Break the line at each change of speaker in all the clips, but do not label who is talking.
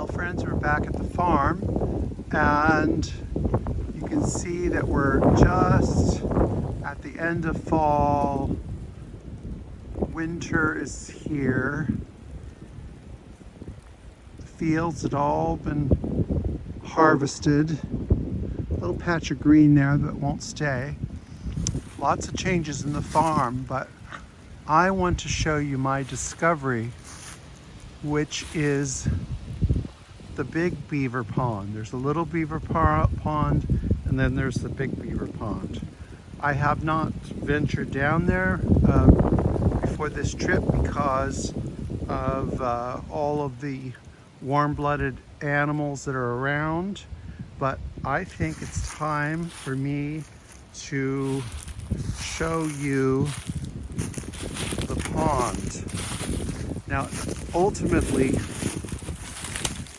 Well, friends, we're back at the farm, and you can see that we're just at the end of fall. Winter is here. The fields had all been harvested. A little patch of green there that won't stay. Lots of changes in the farm, but I want to show you my discovery, which is the Big Beaver Pond. There's a little beaver pond, and then there's the Big Beaver Pond. I have not ventured down there before this trip because of all of the warm-blooded animals that are around, but I think it's time for me to show you the pond. Now, ultimately,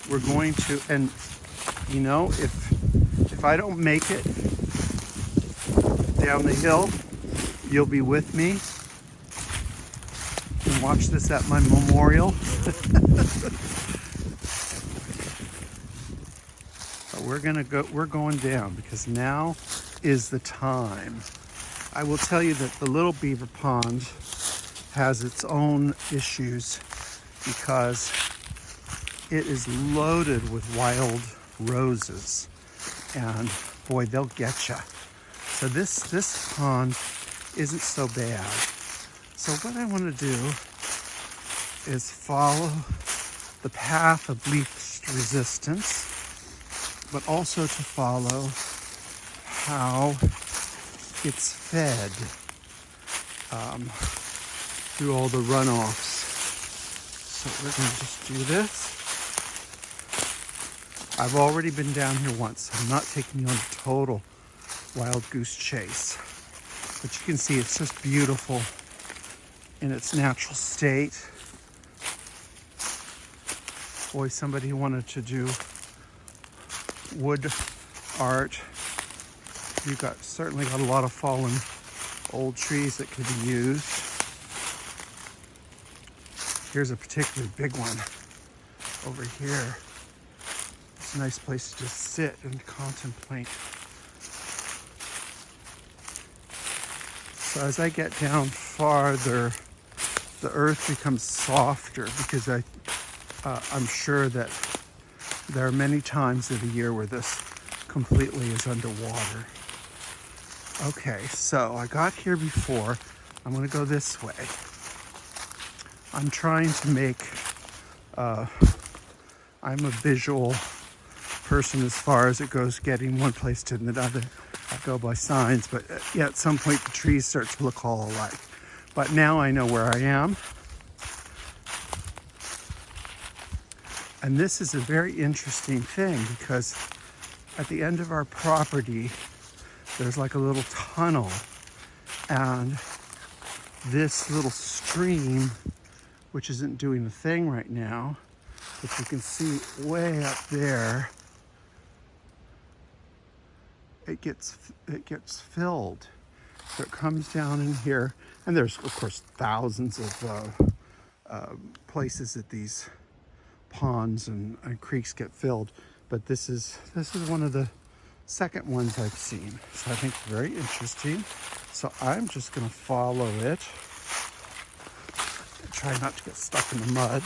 we're going to, and you know, if I don't make it down the hill, you'll be with me. You can watch this at my memorial. But we're going down because now is the time. I will tell you that the Little Beaver Pond has its own issues because it is loaded with wild roses, and boy, they'll get you. So this pond isn't so bad. So what I want to do is follow the path of least resistance, but also to follow how it's fed through all the runoffs. So we're going to just do this. I've already been down here once. I'm not taking you on a total wild goose chase. But you can see it's just beautiful in its natural state. Boy, somebody wanted to do wood art. You've certainly got a lot of fallen old trees that could be used. Here's a particularly big one over here. It's a nice place to just sit and contemplate. So as I get down farther, the earth becomes softer because I'm sure that there are many times of the year where this completely is underwater. Okay, so I got here before. I'm going to go this way. I'm trying to make, I'm a visual person as far as it goes, getting one place to another. I go by signs, but yeah, at some point the trees start to look all alike. But now I know where I am. And this is a very interesting thing because at the end of our property, there's like a little tunnel, and this little stream, which isn't doing a thing right now, but you can see way up there, it gets filled. So it comes down in here, and there's of course thousands of places that these ponds and creeks get filled, but this is one of the second ones I've seen. So I think it's very interesting. So I'm just going to follow it. Try not to get stuck in the mud.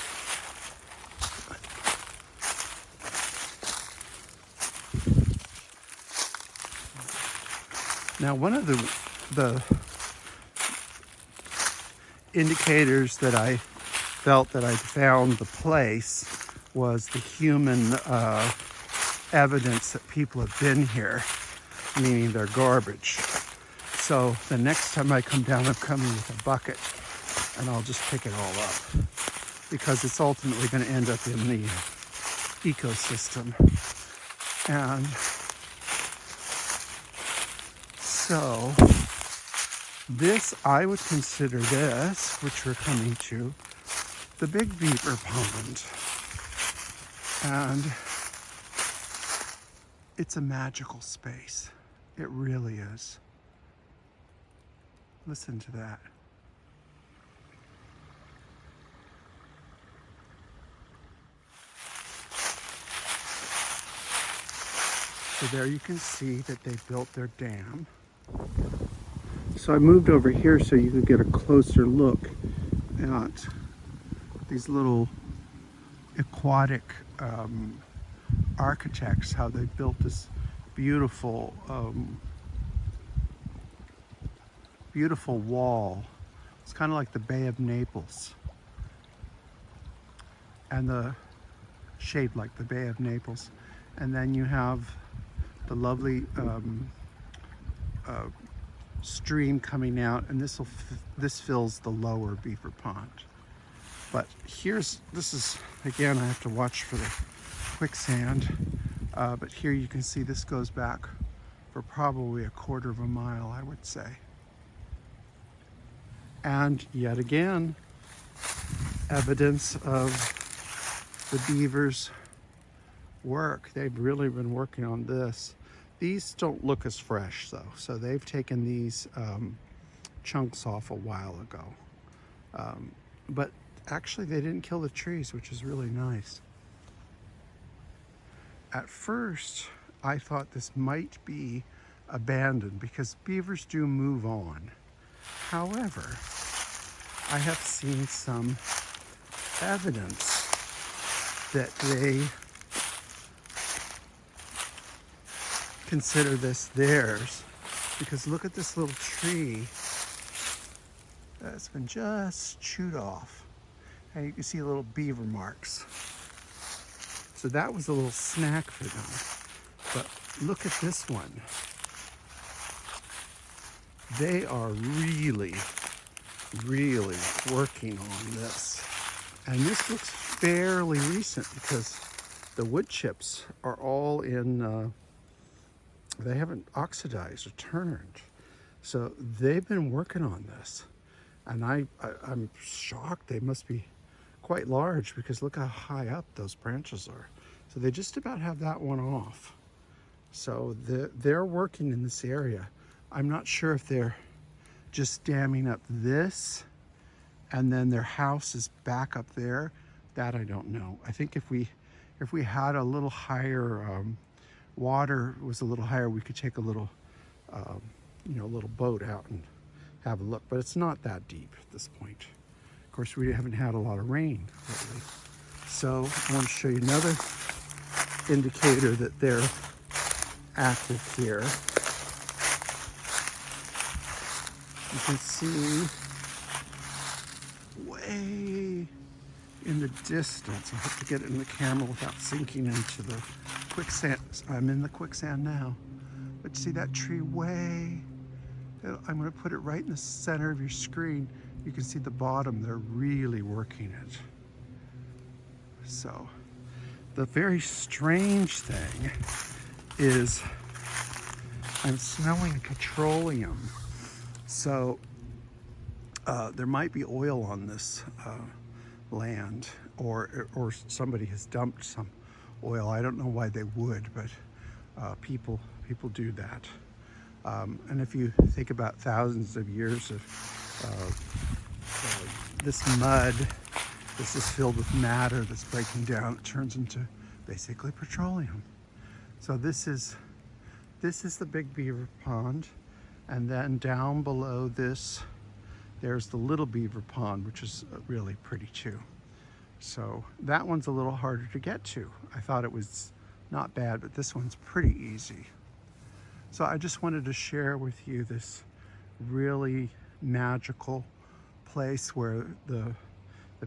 Now, one of the indicators that I felt that I'd found the place was the human evidence that people have been here, meaning their garbage. So the next time I come down, I'm coming with a bucket, and I'll just pick it all up because it's ultimately going to end up in the ecosystem. And so this, I would consider this, which we're coming to, the Big Beaver Pond. And it's a magical space. It really is. Listen to that. So there you can see that they built their dam. So I moved over here so you could get a closer look at these little aquatic architects, how they built this beautiful beautiful wall. It's kind of like the Bay of Naples, and the shaped like the Bay of Naples. And then you have the lovely stream coming out, and this fills the lower Beaver Pond. But this is, again, I have to watch for the quicksand, but here you can see this goes back for probably a quarter of a mile, I would say. And yet again, evidence of the beavers' work. They've really been working on this. These don't look as fresh though, so they've taken these chunks off a while ago. But actually they didn't kill the trees, which is really nice. At first, I thought this might be abandoned because beavers do move on. However, I have seen some evidence that they consider this theirs, because look at this little tree that's been just chewed off, and you can see little beaver marks. So that was a little snack for them. But look at this one. They are really, really working on this. And this looks fairly recent because the wood chips are all in, they haven't oxidized or turned. So they've been working on this. And I'm shocked. They must be quite large because look how high up those branches are. So they just about have that one off. So they're working in this area. I'm not sure if they're just damming up this and then their house is back up there. That I don't know. I think if we had a little higher, water was a little higher, we could take a little, a little boat out and have a look. But it's not that deep at this point. Of course, we haven't had a lot of rain lately. So I want to show you another indicator that they're active here. You can see way in the distance. I have to get it in the camera without sinking into the quicksand. I'm in the quicksand now. But see that tree way? I'm going to put it right in the center of your screen. You can see the bottom. They're really working it. So the very strange thing is I'm smelling petroleum. So there might be oil on this land, or somebody has dumped some oil. I don't know why they would, but people do that. And if you think about thousands of years of this mud, this is filled with matter that's breaking down. It turns into basically petroleum. So this is the Big Beaver Pond, and then down below this, there's the Little Beaver Pond, which is really pretty too. So that one's a little harder to get to. I thought it was not bad, but this one's pretty easy. So I just wanted to share with you this really magical place where the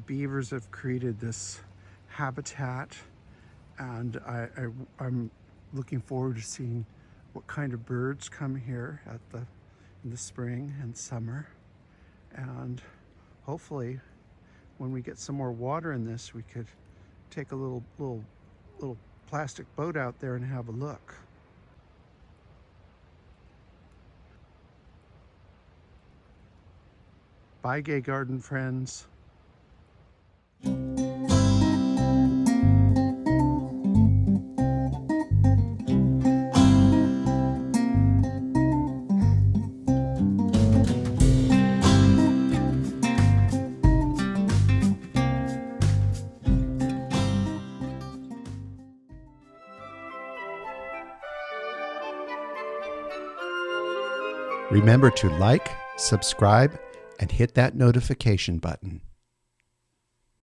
beavers have created this habitat, and I'm looking forward to seeing what kind of birds come here in the spring and summer. And hopefully when we get some more water in this, we could take a little plastic boat out there and have a look. Bye, Gay Garden friends.
Remember to like, subscribe, and hit that notification button.